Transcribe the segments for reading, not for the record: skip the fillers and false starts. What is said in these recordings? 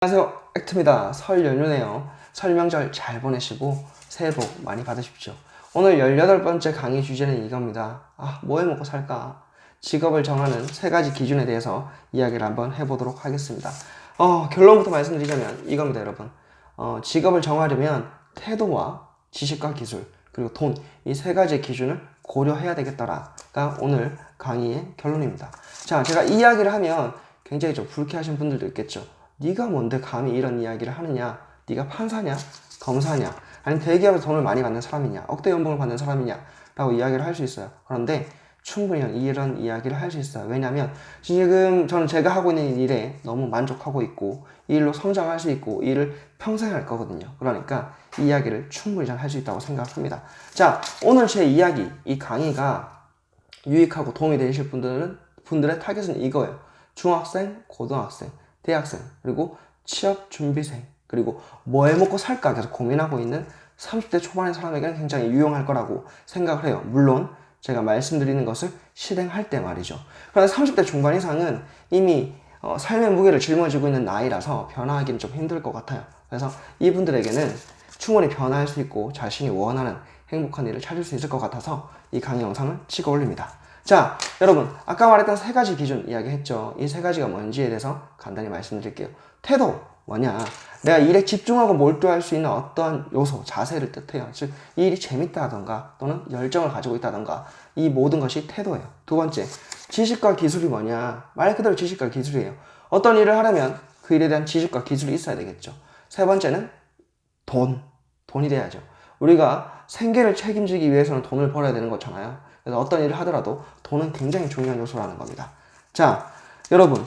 안녕하세요, 액트입니다. 설 연휴네요. 설 명절 잘 보내시고 새해 복 많이 받으십시오. 오늘 18번째 강의 주제는 이겁니다. 뭐 해먹고 살까? 직업을 정하는 3가지 기준에 대해서 이야기를 한번 해보도록 하겠습니다. 결론부터 말씀드리자면 이겁니다, 여러분. 직업을 정하려면 태도와 지식과 기술, 그리고 돈, 이 3가지 기준을 고려해야 되겠더라가 오늘 강의의 결론입니다. 자, 제가 이 이야기를 하면 굉장히 좀 불쾌하신 분들도 있겠죠. 네가 뭔데 감히 이런 이야기를 하느냐? 네가 판사냐? 검사냐? 아니면 대기업에서 돈을 많이 받는 사람이냐? 억대 연봉을 받는 사람이냐? 라고 이야기를 할 수 있어요. 그런데 충분히 이런 이야기를 할 수 있어요. 왜냐하면 지금 저는 제가 하고 있는 일에 너무 만족하고 있고 이 일로 성장할 수 있고 이 일을 평생 할 거거든요. 그러니까 이 이야기를 충분히 잘 할 수 있다고 생각합니다. 자, 오늘 제 이야기, 이 강의가 유익하고 도움이 되실 분들의 타겟은 이거예요. 중학생, 고등학생, 대학생, 그리고 취업 준비생, 그리고 뭐 해먹고 살까 계속 고민하고 있는 30대 초반의 사람에게는 굉장히 유용할 거라고 생각을 해요. 물론 제가 말씀드리는 것을 실행할 때 말이죠. 그런데 30대 중반 이상은 이미 삶의 무게를 짊어지고 있는 나이라서 변화하기는 좀 힘들 것 같아요. 그래서 이분들에게는 충분히 변화할 수 있고 자신이 원하는 행복한 일을 찾을 수 있을 것 같아서 이 강의 영상을 찍어 올립니다. 자, 여러분, 아까 말했던 3가지 기준 이야기했죠. 이 3가지가 뭔지에 대해서 간단히 말씀드릴게요. 태도, 뭐냐? 내가 일에 집중하고 몰두할 수 있는 어떤 요소, 자세를 뜻해요. 즉, 이 일이 재밌다던가 또는 열정을 가지고 있다던가 이 모든 것이 태도예요. 2번째, 지식과 기술이 뭐냐? 말 그대로 지식과 기술이에요. 어떤 일을 하려면 그 일에 대한 지식과 기술이 있어야 되겠죠. 3번째는 돈이 돼야죠. 우리가 생계를 책임지기 위해서는 돈을 벌어야 되는 거잖아요. 그래서 어떤 일을 하더라도 돈은 굉장히 중요한 요소라는 겁니다. 자, 여러분,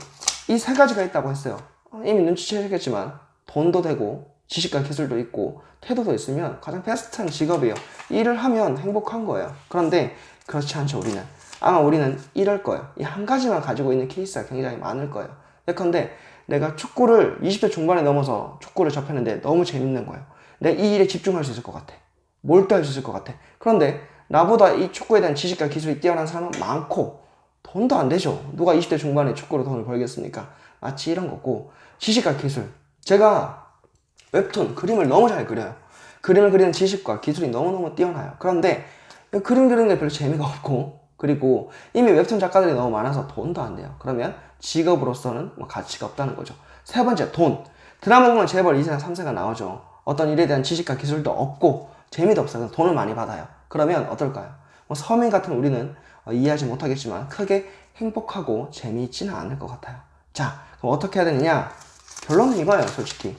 이 3가지가 있다고 했어요. 이미 눈치채셨겠지만 돈도 되고 지식과 기술도 있고 태도도 있으면 가장 베스트한 직업이에요. 일을 하면 행복한 거예요. 그런데 그렇지 않죠, 우리는. 아마 우리는 이럴 거예요. 이 한 가지만 가지고 있는 케이스가 굉장히 많을 거예요. 예컨대 내가 축구를 20대 중반에 넘어서 축구를 접했는데 너무 재밌는 거예요. 내가 이 일에 집중할 수 있을 것 같아. 몰두할 수 있을 것 같아. 그런데 나보다 이 축구에 대한 지식과 기술이 뛰어난 사람은 많고 돈도 안 되죠. 누가 20대 중반에 축구로 돈을 벌겠습니까? 마치 이런 거고, 지식과 기술. 제가 웹툰, 그림을 너무 잘 그려요. 그림을 그리는 지식과 기술이 너무너무 뛰어나요. 그런데 그림 그리는 게 별로 재미가 없고, 그리고 이미 웹툰 작가들이 너무 많아서 돈도 안 돼요. 그러면 직업으로서는 가치가 없다는 거죠. 3번째, 돈. 드라마 보면 재벌 2세나 3세가 나오죠. 어떤 일에 대한 지식과 기술도 없고 재미도 없어요. 돈을 많이 받아요. 그러면 어떨까요? 서민 같은 우리는 이해하지 못하겠지만 크게 행복하고 재미있지는 않을 것 같아요. 자, 그럼 어떻게 해야 되느냐? 결론은 이거예요, 솔직히.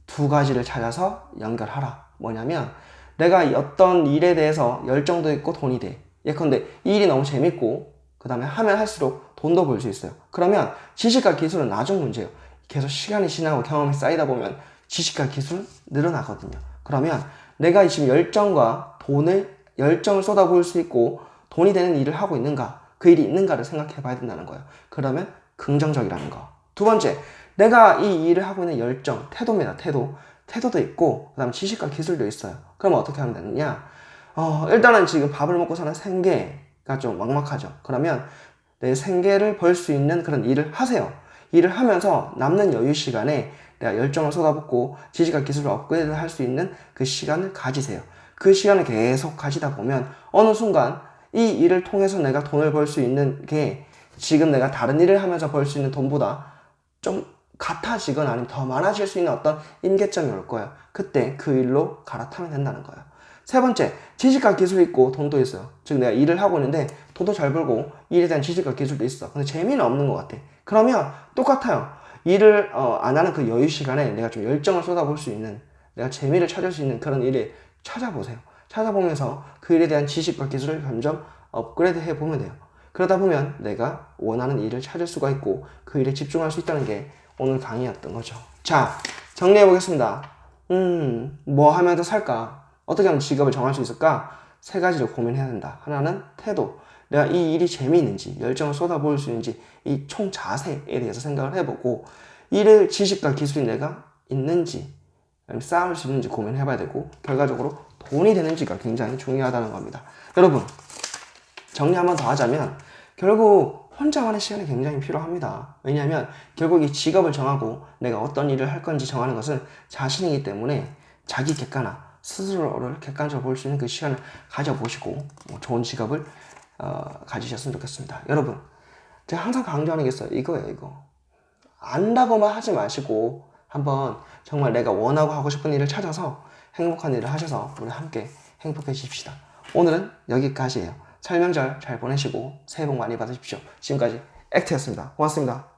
2가지를 찾아서 연결하라. 뭐냐면 내가 어떤 일에 대해서 열정도 있고 돈이 돼. 예컨대 이 일이 너무 재밌고 그 다음에 하면 할수록 돈도 벌 수 있어요. 그러면 지식과 기술은 나중 문제예요. 계속 시간이 지나고 경험이 쌓이다 보면 지식과 기술은 늘어나거든요. 그러면 내가 지금 열정을 쏟아부을 수 있고 돈이 되는 일을 하고 있는가, 그 일이 있는가를 생각해 봐야 된다는 거예요. 그러면 긍정적이라는 거. 2번째, 내가 이 일을 하고 있는 열정, 태도입니다. 태도도 있고 그 다음 지식과 기술도 있어요. 그러면 어떻게 하면 되느냐? 일단은 지금 밥을 먹고 사는 생계가 좀 막막하죠. 그러면 내 생계를 벌 수 있는 그런 일을 하세요. 일을 하면서 남는 여유 시간에 내가 열정을 쏟아붓고 지식과 기술을 업그레이드 할 수 있는 그 시간을 가지세요. 그 시간을 계속 가지다 보면 어느 순간 이 일을 통해서 내가 돈을 벌 수 있는 게 지금 내가 다른 일을 하면서 벌 수 있는 돈보다 좀 같아지거나 아니면 더 많아질 수 있는 어떤 임계점이 올 거예요. 그때 그 일로 갈아타면 된다는 거예요. 3번째, 지식과 기술이 있고 돈도 있어요. 즉 내가 일을 하고 있는데 돈도 잘 벌고 일에 대한 지식과 기술도 있어. 근데 재미는 없는 것 같아. 그러면 똑같아요. 일을 안 하는 그 여유 시간에 내가 좀 열정을 쏟아볼 수 있는, 내가 재미를 찾을 수 있는 그런 일을 찾아보세요. 찾아보면서 그 일에 대한 지식과 기술을 점점 업그레이드 해보면 돼요. 그러다 보면 내가 원하는 일을 찾을 수가 있고 그 일에 집중할 수 있다는 게 오늘 강의였던 거죠. 자, 정리해 보겠습니다. 뭐 하면 더 살까? 어떻게 하면 직업을 정할 수 있을까? 3가지로 고민해야 된다. 하나는 태도. 내가 이 일이 재미있는지, 열정을 쏟아부을 수 있는지, 이 총 자세에 대해서 생각을 해보고, 일의 지식과 기술이 내가 있는지, 쌓을 수 있는지 고민해봐야 되고, 결과적으로 돈이 되는지가 굉장히 중요하다는 겁니다. 여러분, 정리 한번 더 하자면, 결국 혼자만의 시간이 굉장히 필요합니다. 왜냐하면 결국 이 직업을 정하고 내가 어떤 일을 할 건지 정하는 것은 자신이기 때문에 자기 객관화, 스스로를 객관적으로 볼 수 있는 그 시간을 가져보시고 좋은 직업을 가지셨으면 좋겠습니다. 여러분, 제가 항상 강조하는 게 있어요. 이거예요, 이거. 안다고만 하지 마시고 한번 정말 내가 원하고 하고 싶은 일을 찾아서 행복한 일을 하셔서 우리 함께 행복해지십시다. 오늘은 여기까지예요. 설명절 잘 보내시고 새해 복 많이 받으십시오. 지금까지 액트였습니다. 고맙습니다.